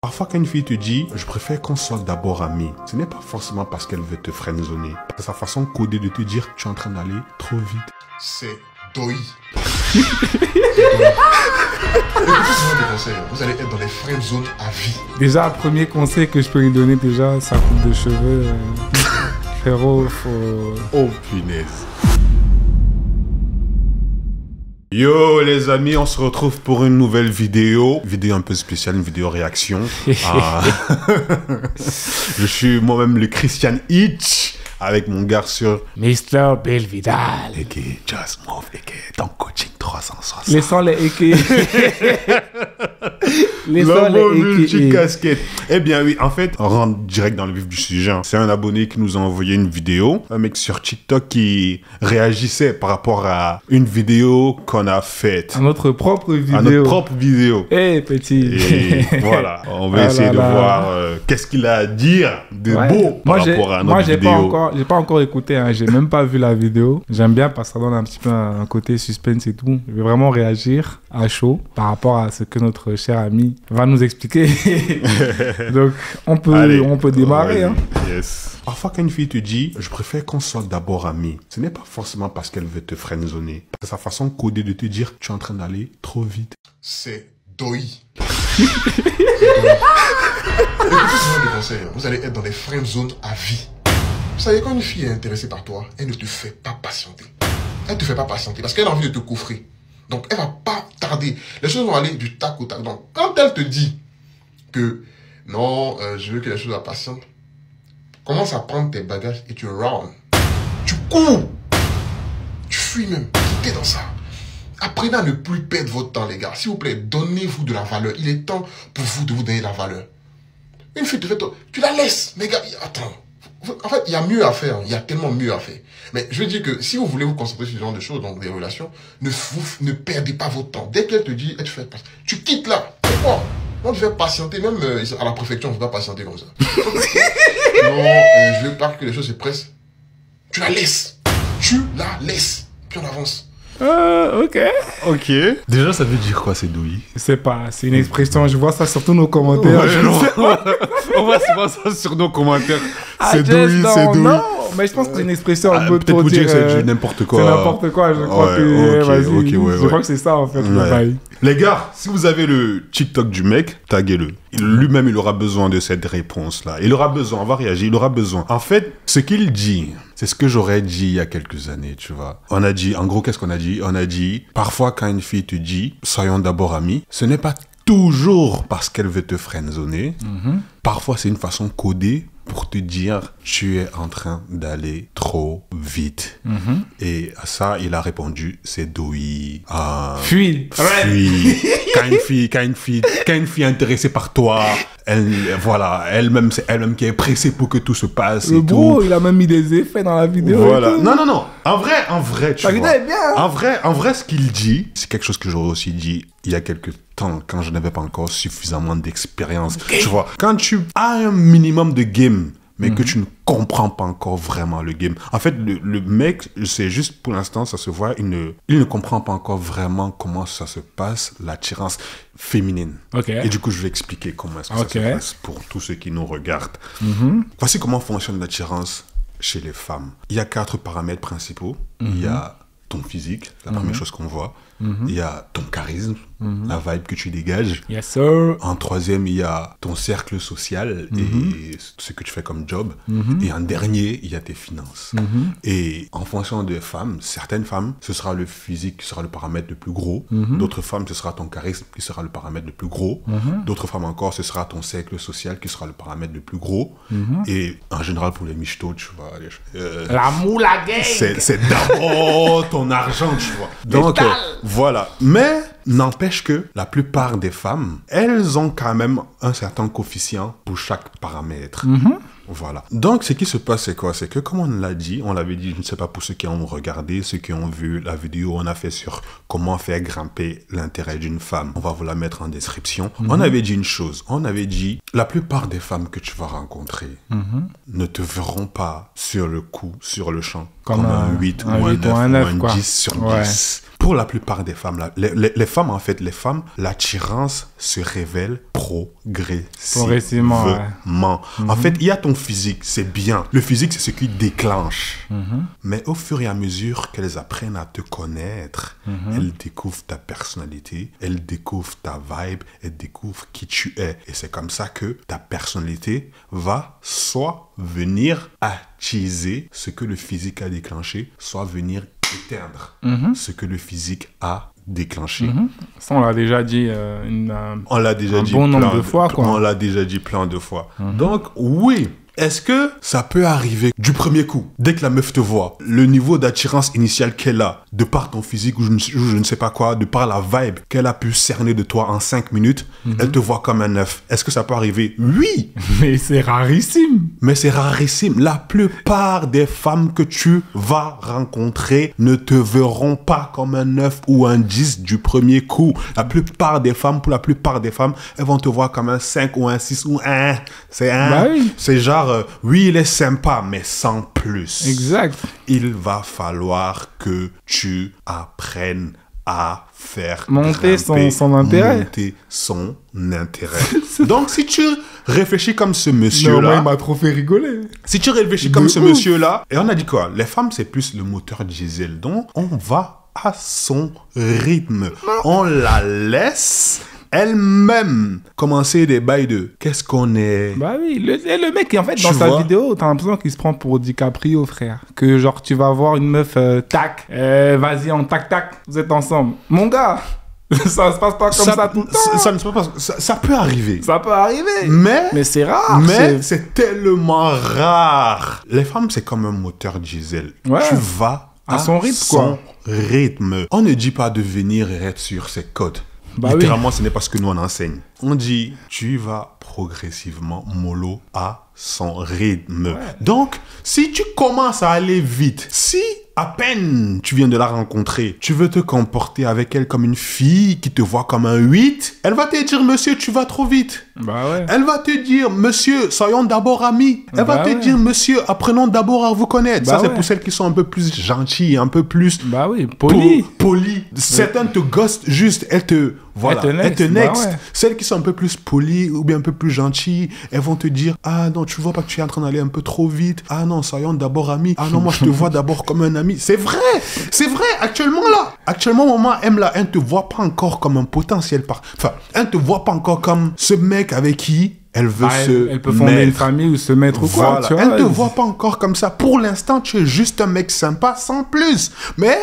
Parfois quand une fille te dit « je préfère qu'on soit d'abord amis », ce n'est pas forcément parce qu'elle veut te friendzoner. C'est sa façon codée de te dire que tu es en train d'aller trop vite. C'est doi. Écoutez souvent des conseils, vous allez être dans les friendzones à vie. Déjà, le premier conseil que je peux lui donner, déjà, sa coupe de cheveux. Frérot, faut... Oh punaise. Yo les amis, on se retrouve pour une nouvelle vidéo. Vidéo un peu spéciale, une vidéo réaction. Je suis moi-même le Christian Hitch avec mon gars sur Mr. Belvidal. Eke Just Move, Eke ton coaching 360. Laissons les Eke. Laissons les Eke. Casquette. Eh bien oui, en fait, on rentre direct dans le vif du sujet. C'est un abonné qui nous a envoyé une vidéo. Un mec sur TikTok qui réagissait par rapport à une vidéo qu'on a faite. À notre propre vidéo. À notre propre vidéo. Eh petit. Et voilà, on va essayer de voir qu'est-ce qu'il a à dire de beau par rapport à notre vidéo. J'ai pas encore écouté, hein. J'ai même pas vu la vidéo. J'aime bien parce que ça donne un petit peu un côté suspense et tout. Je vais vraiment réagir à chaud par rapport à ce que notre cher ami va nous expliquer. Donc, on peut démarrer. Hein. Yes. Parfois, quand une fille te dit « je préfère qu'on soit d'abord amis », ce n'est pas forcément parce qu'elle veut te friendzoner. C'est sa façon codée de te dire que tu es en train d'aller trop vite. C'est doi. Écoutez souvent des conseils, vous allez être dans les friendzones à vie. Vous savez, quand une fille est intéressée par toi, elle ne te fait pas patienter. Elle ne te fait pas patienter parce qu'elle a envie de te coffrer. Donc, elle ne va pas tarder. Les choses vont aller du tac au tac. Donc, quand elle te dit que non, je veux que les choses soient patientes, commence à prendre tes bagages et tu round. Tu cours. Tu fuis même. T'es dans ça. Apprenez à ne plus perdre votre temps, les gars. S'il vous plaît, donnez-vous de la valeur. Il est temps pour vous de vous donner de la valeur. Une fille te fait... Tu la laisses. Mais gars, attends. En fait, il y a mieux à faire. Il y a tellement mieux à faire. Mais je veux dire que si vous voulez vous concentrer sur ce genre de choses, donc des relations, ne perdez pas votre temps. Dès qu'elle te dit, elle te fait patienter. Tu quittes là. Pourquoi? On te fait patienter. Même à la préfecture, on ne peut pas patienter comme ça. Non, je veux pas que les choses se pressent. Tu la laisses. Tu la laisses. Puis on avance. Ok. Ok. Déjà, ça veut dire quoi, c'est douille? C'est une expression. Je vois ça sur tous nos commentaires. On voit souvent ça sur nos commentaires. C'est douille, c'est douille. Non, mais je pense que c'est une expression un peu peut-être pour dire que c'est n'importe quoi. C'est n'importe quoi, je crois que... Vas-y, je crois que c'est ça, en fait, le bail. Les gars, si vous avez le TikTok du mec, taguez-le. Lui-même, il aura besoin de cette réponse-là. Il aura besoin, on va réagir, il aura besoin. En fait, ce qu'il dit, c'est ce que j'aurais dit il y a quelques années, tu vois. On a dit, en gros, qu'est-ce qu'on a dit? On a dit, parfois quand une fille te dit, soyons d'abord amis, ce n'est pas toujours parce qu'elle veut te friendzoner. Parfois, c'est une façon codée pour te dire, tu es en train d'aller trop vite. Et à ça, il a répondu, c'est douille. Fuis. Quand une fille est intéressée par toi, elle-même qui est pressée pour que tout se passe. Le bro, il a même mis des effets dans la vidéo. Voilà. Non. En vrai, tu vois. La vidéo est bien. En vrai, ce qu'il dit, c'est quelque chose que j'aurais aussi dit il y a quelques temps, quand je n'avais pas encore suffisamment d'expérience. Tu vois, quand tu as un minimum de game, mais que tu ne comprends pas encore vraiment le game. En fait, le mec, c'est juste pour l'instant, ça se voit, il ne comprend pas encore vraiment comment ça se passe, l'attirance féminine. Et du coup, je vais expliquer comment est-ce que ça se passe pour tous ceux qui nous regardent. Voici comment fonctionne l'attirance chez les femmes. Il y a 4 paramètres principaux. Il y a ton physique, la première chose qu'on voit. Il y a ton charisme, la vibe que tu dégages. Yes, sir. En troisième, il y a ton cercle social et ce que tu fais comme job. Et en dernier, il y a tes finances. Et en fonction des femmes, certaines femmes, ce sera le physique qui sera le paramètre le plus gros. D'autres femmes, ce sera ton charisme qui sera le paramètre le plus gros. D'autres femmes encore, ce sera ton cercle social qui sera le paramètre le plus gros. Et en général, pour les michtos, tu vois... la moula gang. C'est d'abord ton argent, tu vois. Donc, voilà. Mais n'empêche que la plupart des femmes, elles ont quand même un certain coefficient pour chaque paramètre. Voilà. Donc, ce qui se passe, c'est quoi? C'est que, comme on l'a dit, on l'avait dit, je ne sais pas pour ceux qui ont regardé, ceux qui ont vu la vidéo, on a fait sur comment faire grimper l'intérêt d'une femme. On va vous la mettre en description. On avait dit une chose. On avait dit, la plupart des femmes que tu vas rencontrer ne te verront pas sur le coup, sur le champ. comme un 8 ou un 9 ou un quoi. 10 sur 10. Pour la plupart des femmes, là, les femmes, en fait, l'attirance se révèle progressivement. En fait, il y a ton physique, c'est bien. Le physique, c'est ce qui déclenche. Mais au fur et à mesure qu'elles apprennent à te connaître, elles découvrent ta personnalité, elles découvrent ta vibe, elles découvrent qui tu es. Et c'est comme ça que ta personnalité va soit venir attiser ce que le physique a déclenché, soit venir éteindre ce que le physique a déclenché. Ça, on l'a déjà dit on l'a déjà dit bon nombre de fois, quoi. On l'a déjà dit plein de fois. Donc, oui. Est-ce que ça peut arriver du premier coup, dès que la meuf te voit, le niveau d'attirance initiale qu'elle a, de par ton physique ou je ne sais pas quoi, de par la vibe qu'elle a pu cerner de toi en 5 minutes, elle te voit comme un 9. Est-ce que ça peut arriver? Oui. Mais c'est rarissime. Mais c'est rarissime. La plupart des femmes que tu vas rencontrer ne te verront pas comme un 9 ou un 10 du premier coup. Pour la plupart des femmes, elles vont te voir comme un 5 ou un 6 ou un. C'est un. Bah oui. C'est genre, oui, il est sympa, mais sans plus. Exact. Il va falloir que tu apprennes à faire monter son intérêt. Monter son intérêt. Donc, si tu réfléchis comme ce monsieur-là... Non, il m'a trop fait rigoler. Si tu réfléchis comme ce monsieur-là... Et on a dit quoi? Les femmes, c'est plus le moteur diesel. Donc, on va à son rythme. On la laisse... elle-même commencer des bails de qu'est-ce qu'on est. Bah oui, le mec, en fait, dans sa vidéo, t'as l'impression qu'il se prend pour DiCaprio, frère. Que genre, tu vas voir une meuf, tac, vas-y, en tac-tac, vous êtes ensemble. Mon gars, ça se passe pas comme ça tout le temps. Ça peut arriver. Ça peut arriver. Mais c'est rare. Mais c'est tellement rare. Les femmes, c'est comme un moteur diesel. Ouais. Tu vas à son rythme. On ne dit pas de venir et être sur ses codes. Bah littéralement, oui. Ce n'est pas ce que nous on enseigne. On dit, tu vas progressivement mollo à son rythme. Ouais. Donc, si tu commences à aller vite, si à peine tu viens de la rencontrer, tu veux te comporter avec elle comme une fille qui te voit comme un 8, elle va te dire, monsieur, tu vas trop vite. Bah ouais. Elle va te dire, monsieur, soyons d'abord amis. Elle va te dire, monsieur, apprenons d'abord à vous connaître. Ça, c'est pour celles qui sont un peu plus gentilles, un peu plus... Bah oui, polies. Certaines te ghostent juste, elles te... Voilà, elles te next. Bah ouais. Celles qui sont un peu plus polies ou bien un peu plus gentilles, elles vont te dire, ah non, tu vois pas que tu es en train d'aller un peu trop vite. Ah non, soyons d'abord amis. Ah non, moi je te vois d'abord comme un ami. C'est vrai, actuellement là. Actuellement, maman aime là, elle ne te voit pas encore comme un potentiel Enfin, elle ne te voit pas encore comme ce mec avec qui elle veut elle peut fonder une famille ou se mettre ou quoi. Voilà. Tu vois, elle ne te voit pas encore comme ça. Pour l'instant, tu es juste un mec sympa sans plus. Mais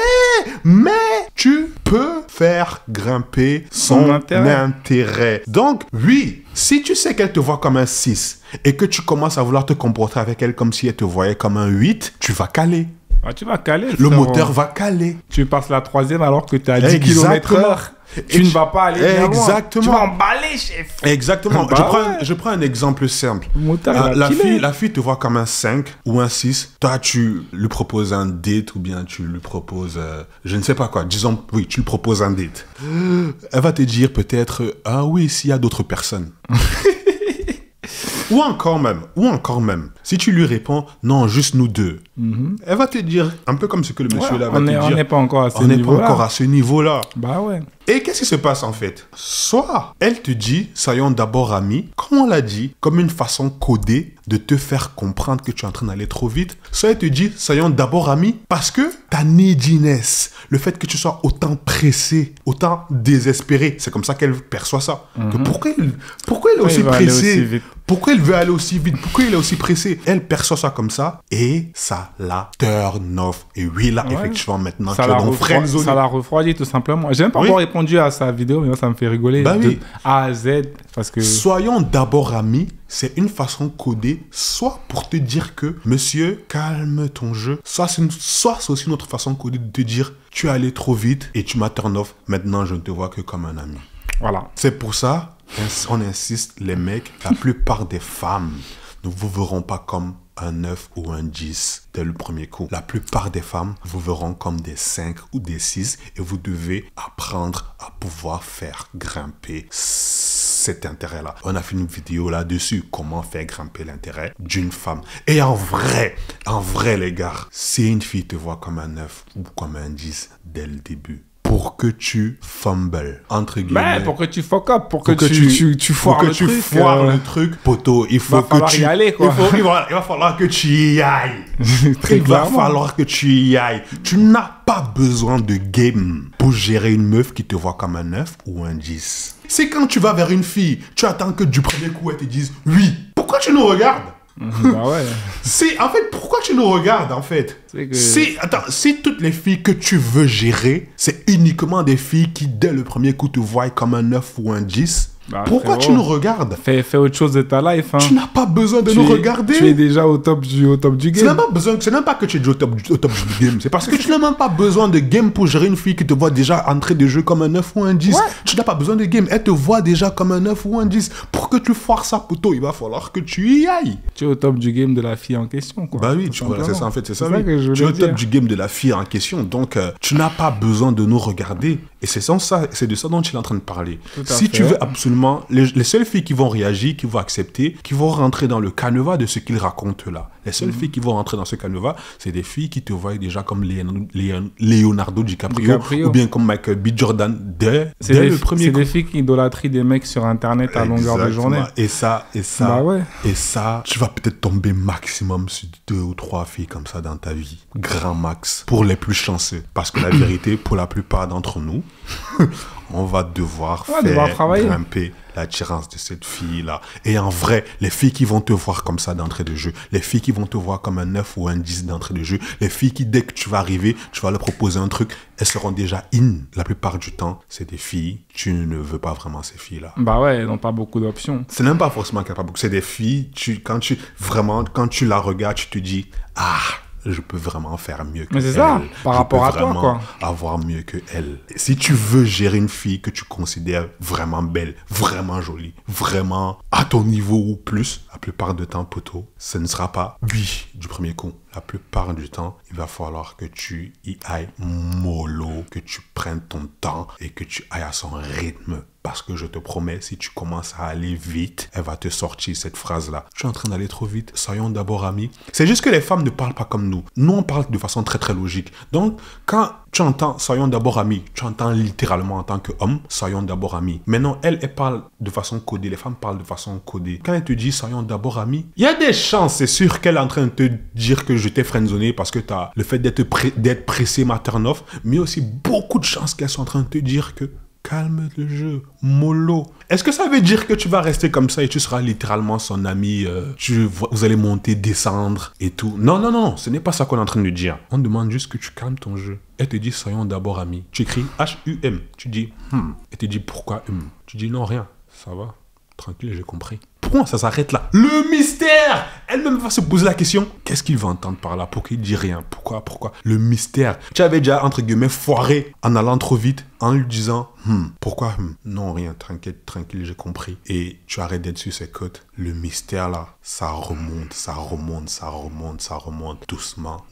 tu peux faire grimper son intérêt. Donc, oui, si tu sais qu'elle te voit comme un 6 et que tu commences à vouloir te comporter avec elle comme si elle te voyait comme un 8, tu vas caler. Ah, tu vas caler. Le moteur va caler. Tu passes la 3e alors que tu es à 10 km/h. Tu ne vas pas aller bien loin. Tu vas emballer, chef. Exactement. Je prends un exemple simple. La fille te voit comme un 5 ou un 6. Toi, tu lui proposes un date ou bien tu lui proposes... je ne sais pas quoi. Disons, oui, tu lui proposes un date. Elle va te dire peut-être, ah oui, s'il y a d'autres personnes. Ou encore même, si tu lui réponds, non, juste nous deux, elle va te dire, un peu comme ce que le monsieur là va te dire. On n'est pas encore à ce niveau-là. On n'est pas encore à ce niveau-là. Bah ouais. Et qu'est-ce qui se passe en fait? Soit elle te dit, soyons d'abord amis, comme on l'a dit, comme une façon codée de te faire comprendre que tu es en train d'aller trop vite. Soit elle te dit, soyons d'abord amis, parce que ta neediness, le fait que tu sois autant pressé, autant désespéré, c'est comme ça qu'elle perçoit ça. Que pourquoi elle est aussi pressée? Pourquoi elle veut aller aussi vite? Pourquoi il est aussi pressé? Elle perçoit ça comme ça et ça la turn off. Et oui, là, effectivement, maintenant, tu es dans friendzone. Ça la refroidit tout simplement. J'ai même pas encore répondu à sa vidéo, mais ça me fait rigoler. Bah de A à Z. Parce que... Soyons d'abord amis, c'est une façon codée, soit pour te dire que, monsieur, calme ton jeu, soit c'est aussi une autre façon codée de te dire, tu es allé trop vite et tu m'as turn off, maintenant je ne te vois que comme un ami. Voilà. C'est pour ça, on insiste, les mecs, la plupart des femmes ne vous verront pas comme un 9 ou un 10 dès le premier coup. La plupart des femmes vous verront comme des 5 ou des 6 et vous devez apprendre à pouvoir faire grimper cet intérêt-là. On a fait une vidéo là-dessus, comment faire grimper l'intérêt d'une femme. Et en vrai, les gars, si une fille te voit comme un 9 ou comme un 10 dès le début, pour que tu fumbles, entre guillemets. Mais pour que tu fuck up, pour que tu foires le truc. Le truc, poteau, il faut que tu... y aller, quoi. Il va falloir que tu y ailles. Très Il va clairement. falloir que tu y ailles. Tu n'as pas besoin de game pour gérer une meuf qui te voit comme un 9 ou un 10. C'est quand tu vas vers une fille, tu attends que du premier coup, elle te dise « Oui ». Pourquoi tu nous regardes? Bah ouais. En fait, pourquoi tu nous regardes, en fait? Si toutes les filles que tu veux gérer, c'est uniquement des filles qui, dès le premier coup, te voient comme un 9 ou un 10, bah, pourquoi frérot, tu nous regardes? Fais autre chose de ta life. Hein. Tu n'as pas besoin de nous regarder. Tu es déjà au top du game. C'est même pas que tu es au top du game. C'est parce que tu n'as même pas besoin de game pour gérer une fille qui te voit déjà entrer de jeu comme un 9 ou un 10. Ouais. Tu n'as pas besoin de game. Elle te voit déjà comme un 9 ou un 10. Pour que tu foires ça, poteau, il va falloir que tu y ailles. Tu es au top du game de la fille en question, quoi. Bah oui, c'est ça en fait. C'est ça oui. Que je tu es au dire. top du game de la fille en question. Donc, tu n'as pas besoin de nous regarder. Et c'est de ça dont il est en train de parler. Si tu veux absolument... Les seules filles qui vont réagir, qui vont accepter, qui vont rentrer dans le canevas de ce qu'il raconte là. Les seules filles qui vont rentrer dans ce canevas, c'est des filles qui te voient déjà comme Leonardo DiCaprio ou bien comme Michael B. Jordan dès le premier coup. C'est des filles qui idolâtrient des mecs sur Internet à longueur de journée. Et ça, bah ouais. et ça, tu vas peut-être tomber maximum sur 2 ou 3 filles comme ça dans ta vie. Grand max. Pour les plus chanceux. Parce que la vérité, pour la plupart d'entre nous, on va devoir grimper l'attirance de cette fille-là. Et en vrai, les filles qui vont te voir comme ça d'entrée de jeu, les filles qui vont te voir comme un 9 ou un 10 d'entrée de jeu, les filles qui, dès que tu vas arriver, tu vas leur proposer un truc, elles seront déjà in. La plupart du temps, c'est des filles, tu ne veux pas vraiment ces filles-là. Bah ouais, elles n'ont pas beaucoup d'options. C'est même pas forcément qu'il n'y a pas beaucoup. C'est des filles, quand tu la regardes, tu te dis, je peux vraiment faire mieux que elle. Mais c'est ça, par rapport à toi, quoi. Avoir mieux que elle. Et si tu veux gérer une fille que tu considères vraiment belle, vraiment jolie, vraiment à ton niveau ou plus, la plupart du temps, poteau, ce ne sera pas oui du premier coup. La plupart du temps, il va falloir que tu y ailles mollo, que tu prennes ton temps et que tu ailles à son rythme. Parce que je te promets, si tu commences à aller vite, elle va te sortir cette phrase-là. Tu es en train d'aller trop vite, soyons d'abord amis. C'est juste que les femmes ne parlent pas comme nous. Nous, on parle de façon très très logique. Donc, quand tu entends soyons d'abord amis, tu entends littéralement en tant qu'homme, soyons d'abord amis. Maintenant, elle parle de façon codée. Les femmes parlent de façon codée. Quand elle te dit soyons d'abord amis, il y a des chances, c'est sûr qu'elle est en train de te dire que je t'ai friendzoné parce que tu as le fait d'être pressé ma turn off, mais aussi beaucoup de chances qu'elle soit en train de te dire que calme le jeu, mollo. Est-ce que ça veut dire que tu vas rester comme ça et tu seras littéralement son ami, vous allez monter, descendre et tout? Non, ce n'est pas ça qu'on est en train de dire. On demande juste que tu calmes ton jeu. Elle te dit soyons d'abord amis. Tu écris H-U-M. Tu dis Elle te dit pourquoi Tu dis non, rien. Ça va. Tranquille, j'ai compris. Pourquoi ça s'arrête là? Le mystère! Elle-même va se poser la question. Qu'est-ce qu'il va entendre par là? Pourquoi il dit rien? Pourquoi? Le mystère. Tu avais déjà, entre guillemets, foiré en allant trop vite, en lui disant pourquoi? Non, rien, tranquille, j'ai compris. Et tu arrêtes d'être sur ses côtes. Le mystère là, ça remonte.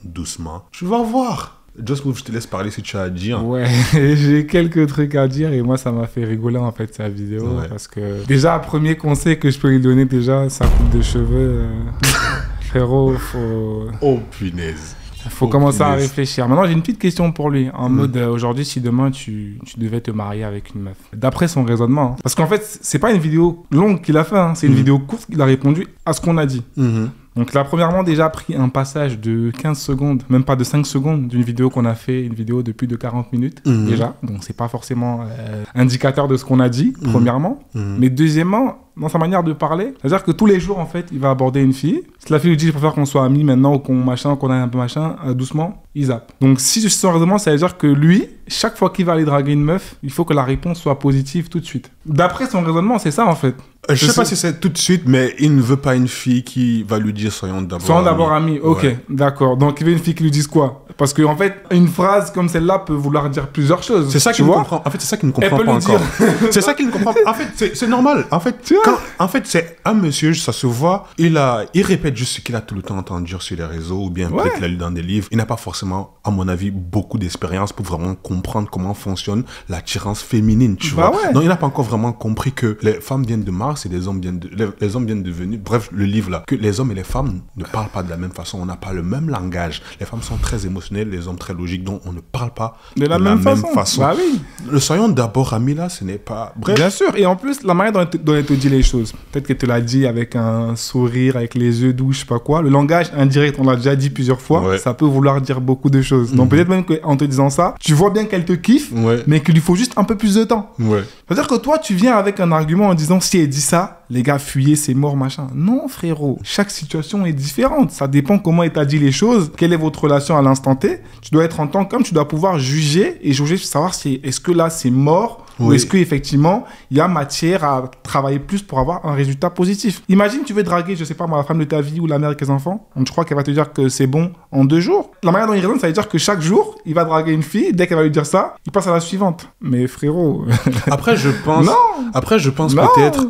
Doucement. Tu vas voir. Just Move, je te laisse parler si tu as à dire. Ouais, j'ai quelques trucs à dire et moi ça m'a fait rigoler en fait sa vidéo parce que déjà premier conseil que je peux lui donner déjà, sa coupe de cheveux, frérot, Oh punaise. Faut commencer à réfléchir. Maintenant j'ai une petite question pour lui en mode aujourd'hui si demain tu devais te marier avec une meuf. D'après son raisonnement, parce qu'en fait c'est pas une vidéo longue qu'il a fait, c'est une vidéo courte qu'il a répondu à ce qu'on a dit. Donc il a premièrement déjà pris un passage de 15 secondes, même pas de 5 secondes, d'une vidéo qu'on a fait, une vidéo de plus de 40 minutes déjà. Donc c'est pas forcément indicateur de ce qu'on a dit, premièrement. Mais deuxièmement, dans sa manière de parler, c'est-à-dire que tous les jours, en fait, il va aborder une fille. Si la fille lui dit, je préfère qu'on soit amis maintenant ou qu'on aille un peu machin, doucement, il zappe. Donc si je suis son raisonnement, ça veut dire que lui, chaque fois qu'il va aller draguer une meuf, il faut que la réponse soit positive tout de suite. D'après son raisonnement, c'est ça en fait. Je sais pas si c'est tout de suite, mais il ne veut pas une fille qui va lui dire soyons d'abord amis. Ok, d'accord. Donc il veut une fille qui lui dise quoi? Parce que en fait, une phrase comme celle-là peut vouloir dire plusieurs choses. C'est ça qu'il ne comprend. En fait, c'est ça qu'il ne comprend pas encore. C'est ça qu'il ne comprend pas. En fait, c'est normal. En fait, un monsieur, ça se voit, il répète juste ce qu'il a tout le temps entendu sur les réseaux, ou bien peut-être qu'il a lu dans des livres. Il n'a pas forcément, à mon avis, beaucoup d'expérience pour vraiment comprendre comment fonctionne l'attirance féminine, tu vois. Ouais. Donc, il n'a pas encore vraiment compris que les femmes viennent de Mars et les hommes viennent de Vénus. Bref, le livre là, que les hommes et les femmes ne parlent pas de la même façon, on n'a pas le même langage. Les femmes sont très émotionnelles, les hommes très logiques, donc on ne parle pas de la même façon. Bah oui. Le soyons d'abord amis là, ce n'est pas... Bref. Bien sûr, et en plus, la manière dont elle te dit les choses, peut-être qu'elle te l'a dit avec un sourire, avec les yeux doux, je sais pas quoi. Le langage indirect, on l'a déjà dit plusieurs fois, ça peut vouloir dire beaucoup de choses. Donc peut-être même qu'en te disant ça, tu vois bien qu'elle te kiffe, mais qu'il lui faut juste un peu plus de temps. C'est-à-dire que toi, tu viens avec un argument en disant, si elle dit ça, les gars, fuyez, c'est mort, machin. Non, frérot, chaque situation est différente. Ça dépend comment elle t'a dit les choses, quelle est votre relation à l'instant T. Tu dois être en tant qu'homme, tu dois pouvoir juger et juger, savoir si est-ce que là, c'est mort ou est-ce qu'effectivement, il y a matière à travailler plus pour avoir un résultat positif. Imagine, tu veux draguer, je sais pas moi, la femme de ta vie ou la mère avec tes enfants. Je crois qu'elle va te dire que c'est bon en 2 jours. La manière dont il raisonne, ça veut dire que chaque jour, il va draguer une fille. Dès qu'elle va lui dire ça, il passe à la suivante. Mais frérot... Après, je pense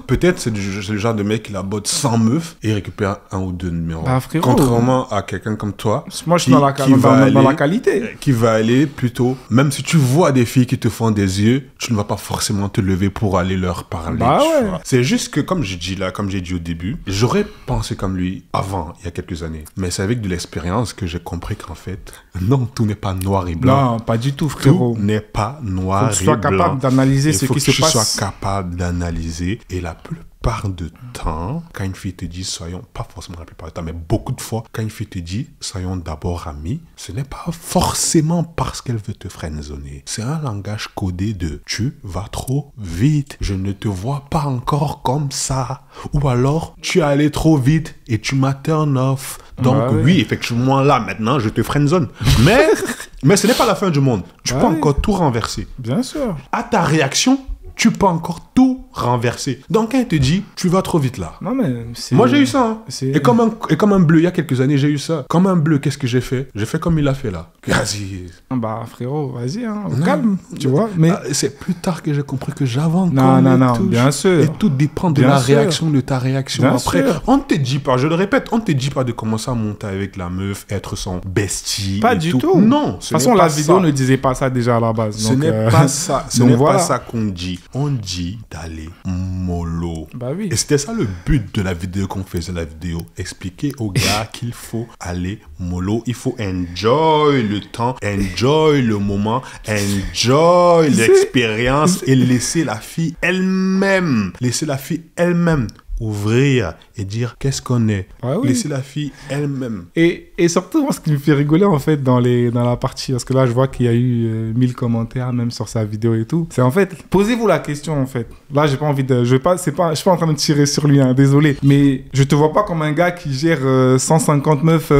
peut-être c'est le genre de mec qui la botte 100 meufs et il récupère 1 ou 2 numéros. Bah, frérot, contrairement à quelqu'un comme toi. Moi, je suis dans la qualité. Qui va aller plutôt... Même si tu vois des filles qui te font des yeux, tu ne vas pas forcément te lever pour aller leur parler. Bah ouais. C'est juste que, comme j'ai dit au début, j'aurais pensé comme lui avant, il y a quelques années. Mais c'est avec de l'expérience que j'ai compris qu'en fait, non, tout n'est pas noir et blanc. Non, pas du tout, frérot. Tout n'est pas noir et blanc. Faut que tu sois capable d'analyser ce qui se passe. Il faut que tu sois capable d'analyser. Et la plupart du temps, quand une fille te dit soyons, pas forcément la plupart du temps, mais beaucoup de fois, quand une fille te dit soyons d'abord amis, ce n'est pas forcément parce qu'elle veut te friendzoner. C'est un langage codé de tu vas trop vite, je ne te vois pas encore comme ça. Ou alors tu es allé trop vite et tu m'as turn off. Donc oui, effectivement, là, maintenant, je te friendzone. Mais ce n'est pas la fin du monde. Tu peux encore tout renverser. Bien sûr. À ta réaction, tu peux encore tout renverser. Donc, quand il te dit, tu vas trop vite là. Non, mais moi, j'ai eu ça. Hein. Et comme un bleu, il y a quelques années, j'ai eu ça. Comme un bleu, qu'est-ce que j'ai fait? J'ai fait comme il a fait là. Vas-y. Bah, frérot, vas-y, hein, calme, tu vois. Mais c'est plus tard que j'ai compris que j'avais encore Non, bien sûr. Et tout dépend de réaction, de ta réaction. Bien après, on ne te dit pas, je le répète, on ne te dit pas de commencer à monter avec la meuf, être son bestie. Pas du tout. Non. De toute façon, la vidéo ne disait pas ça déjà à la base. Ce n'est pas ça. Ce n'est pas ça qu'on dit. On dit d'aller mollo. Bah oui. Et c'était ça le but de la vidéo qu'on faisait, la vidéo. Expliquer aux gars qu'il faut aller mollo. Il faut enjoy le temps, enjoy le moment, enjoy l'expérience et laisser la fille elle-même. Laisser la fille elle-même ouvrir et dire qu'est-ce qu'on est. Laisser la fille elle-même. Et surtout, moi, ce qui me fait rigoler, en fait, dans la partie, parce que là, je vois qu'il y a eu 1000 commentaires, même sur sa vidéo et tout. C'est en fait, posez-vous la question, en fait. Là, j'ai pas envie de... Je suis pas en train de tirer sur lui, hein, désolé. Mais je te vois pas comme un gars qui gère 150 meufs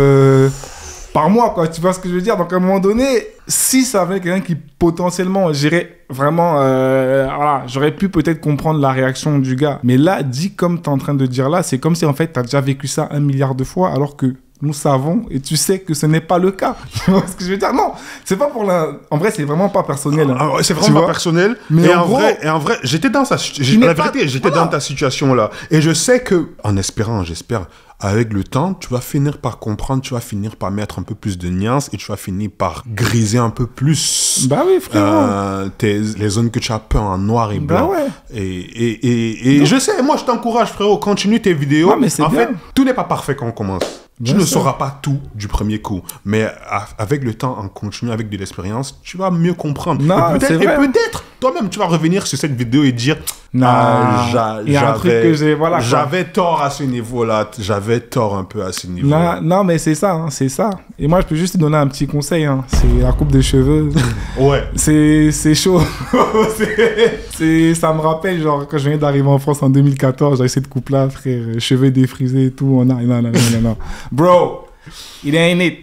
par mois, quoi. Tu vois ce que je veux dire? Donc, à un moment donné, si ça avait quelqu'un qui potentiellement gérait vraiment... j'aurais pu peut-être comprendre la réaction du gars. Mais là, dit comme tu es en train de dire là, c'est comme si en fait, tu as déjà vécu ça 1 milliard de fois, alors que nous savons et tu sais que ce n'est pas le cas. Tu vois ce que je veux dire? Non, c'est pas pour la... En vrai, c'est vraiment pas personnel. Hein. C'est vraiment pas personnel. Mais en vrai, j'étais dans sa... La vérité, j'étais dans ta situation là. Et je sais que, en espérant, j'espère... Avec le temps, tu vas finir par comprendre, tu vas finir par mettre un peu plus de nuances et tu vas finir par griser un peu plus les zones que tu as peur en noir et blanc. Et je sais, moi je t'encourage frérot, continue tes vidéos. Non, mais en fait, tout n'est pas parfait quand on commence. Tu ne sauras pas tout du premier coup, mais avec le temps, en continuant avec de l'expérience, tu vas mieux comprendre. Non, et peut-être, toi-même, tu vas revenir sur cette vidéo et dire j'avais tort à ce niveau-là, j'avais tort un peu à ce niveau-là. Non, mais c'est ça, hein, c'est ça. Et moi, je peux juste te donner un petit conseil, hein. C'est la coupe des cheveux. C'est chaud. Ça me rappelle, genre, quand je venais d'arriver en France en 2014, j'avais cette coupe-là, frère, cheveux défrisés et tout. Non. Bro, il est innate.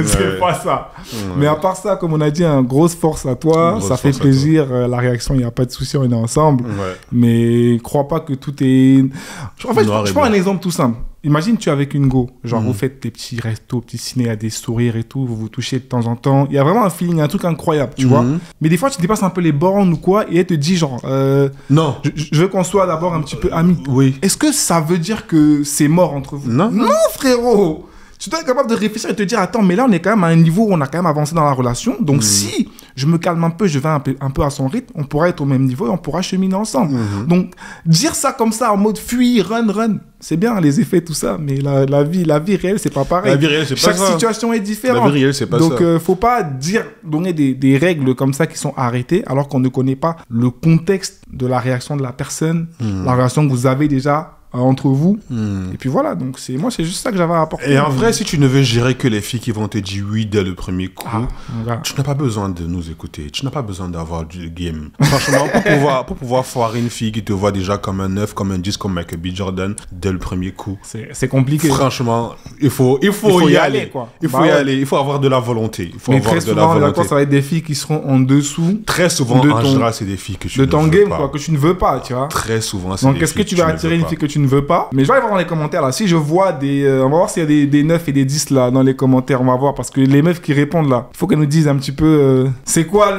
C'est pas ça. Mais à part ça, comme on a dit, grosse force à toi. Ça fait plaisir. La réaction, il n'y a pas de souci, on est ensemble. Mais crois pas que tout est... En fait, je prends un exemple tout simple. Imagine, tu es avec une go. Genre, vous faites des petits restos, petits ciné à des sourires et tout. Vous vous touchez de temps en temps. Il y a vraiment un feeling, un truc incroyable, tu vois. Mais des fois, tu dépasses un peu les bornes ou quoi. Et elle te dit, genre, non. Je veux qu'on soit d'abord un petit peu amis. Oui. Est-ce que ça veut dire que c'est mort entre vous? Non. Non, frérot. Tu dois être capable de réfléchir et te dire, attends, mais là, on est quand même à un niveau où on a quand même avancé dans la relation. Donc, si je me calme un peu, je vais un peu à son rythme, on pourra être au même niveau et on pourra cheminer ensemble. Donc, dire ça comme ça, en mode fuir, run, c'est bien, les effets, tout ça, mais la vie réelle, c'est pas pareil. La vie réelle, c'est pas ça. Chaque situation est différente. La vie réelle, c'est pas ça. Donc, faut pas donner des règles comme ça qui sont arrêtées alors qu'on ne connaît pas le contexte de la réaction de la personne, la relation que vous avez déjà entre vous. Et puis voilà, donc moi c'est juste ça que j'avais à apporter. Et en vrai, si tu ne veux gérer que les filles qui vont te dire oui dès le premier coup, tu n'as pas besoin de nous écouter, tu n'as pas besoin d'avoir du game. Franchement, pour pouvoir foirer une fille qui te voit déjà comme un 9, comme un 10, comme Michael B. Jordan dès le premier coup, c'est compliqué. Franchement, il faut y aller quoi. Il faut y aller, il faut avoir de la volonté. Mais très souvent, ça va être des filles qui seront en dessous. Très souvent, en général, c'est des filles que tu ne veux pas. De ton game, quoi, que tu ne veux pas, tu vois. Très souvent, c'est donc, des filles. Donc, est-ce que tu vas attirer une fille que tu ne veux pas? Mais je vais aller voir dans les commentaires là. Si je vois on va voir s'il y a des 9 et des 10 là dans les commentaires. On va voir parce que les meufs qui répondent là, il faut qu'elles nous disent un petit peu c'est quoi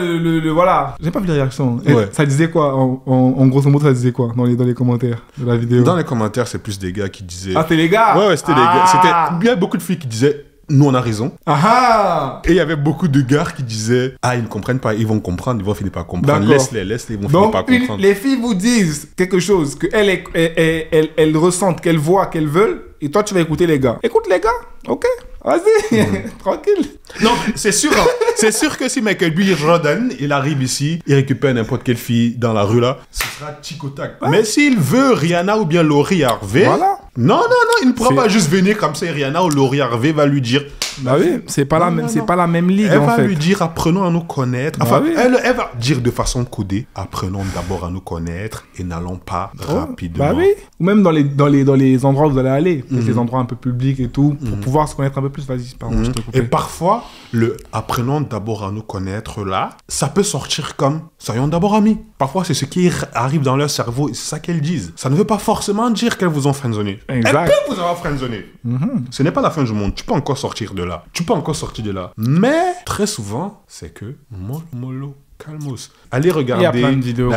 voilà. J'ai pas vu les réactions. Ça disait quoi en grosso modo, ça disait quoi dans les commentaires de la vidéo? Dans les commentaires, c'est plus des gars qui disaient. Ah, c'était les gars? Ouais, c'était les gars. Il y a beaucoup de filles qui disaient. Nous, on a raison. Ah. Et il y avait beaucoup de gars qui disaient ils ne comprennent pas, ils vont comprendre, ils vont finir par comprendre. Laisse-les, ils vont finir par comprendre. Donc, les filles vous disent quelque chose qu'elles ressentent, qu'elles voient, qu'elles veulent, et toi, tu vas écouter les gars. Écoute les gars, ok, vas-y, tranquille. Non, c'est sûr, hein. C'est sûr que si Michael B. Jordan, il arrive ici, il récupère n'importe quelle fille dans la rue là, ce sera tic au tac. Mais s'il veut Rihanna ou bien Laurie Harvey, non, il ne pourra pas juste venir comme ça et Rihanna ou Laurie Harvey va lui dire. Bah oui, c'est pas la même ligue elle en fait. Elle va lui dire apprenons à nous connaître. Enfin, elle va dire de façon codée apprenons d'abord à nous connaître et n'allons pas rapidement. Bah oui. Ou même dans les endroits où vous allez aller, les endroits un peu publics et tout, pour pouvoir se connaître un peu plus. Vas-y, pardon, je te coupe. Et parfois, le apprenons d'abord à nous connaître là, ça peut sortir comme soyons d'abord amis. Parfois, c'est ce qui arrive dans leur cerveau et c'est ça qu'elles disent. Ça ne veut pas forcément dire qu'elles vous ont friendzoné. Exact. Elles peuvent vous avoir friendzoné. Ce n'est pas la fin du monde. Tu peux encore sortir de là. Mais très souvent, c'est que mollo. Calmos. Allez regarder la vidéo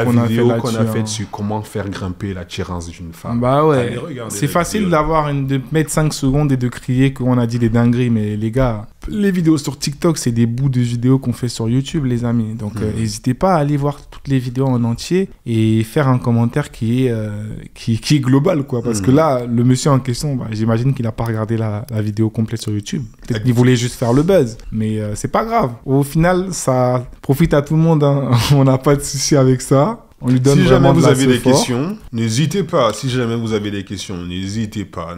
qu'on a faite sur comment faire grimper l'attirance d'une femme. Bah ouais, c'est facile de mettre 5 secondes et de crier qu'on a dit des dingueries, mais les gars, les vidéos sur TikTok, c'est des bouts de vidéos qu'on fait sur YouTube, les amis. Donc n'hésitez pas à aller voir toutes les vidéos en entier et faire un commentaire qui est global, quoi. Parce que là, le monsieur en question, j'imagine qu'il n'a pas regardé la vidéo complète sur YouTube. Peut-être qu'il voulait juste faire le buzz, mais c'est pas grave. Au final, ça profite à tout le monde. Hein. On n'a pas de souci avec ça. On lui donne si jamais vous avez des support. questions, n'hésitez pas. Si jamais vous avez des questions, n'hésitez pas.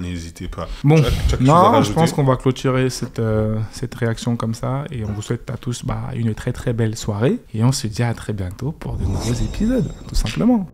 Bon, je pense qu'on va clôturer cette réaction comme ça. Et on vous souhaite à tous une très très belle soirée. Et on se dit à très bientôt pour de nouveaux épisodes, tout simplement.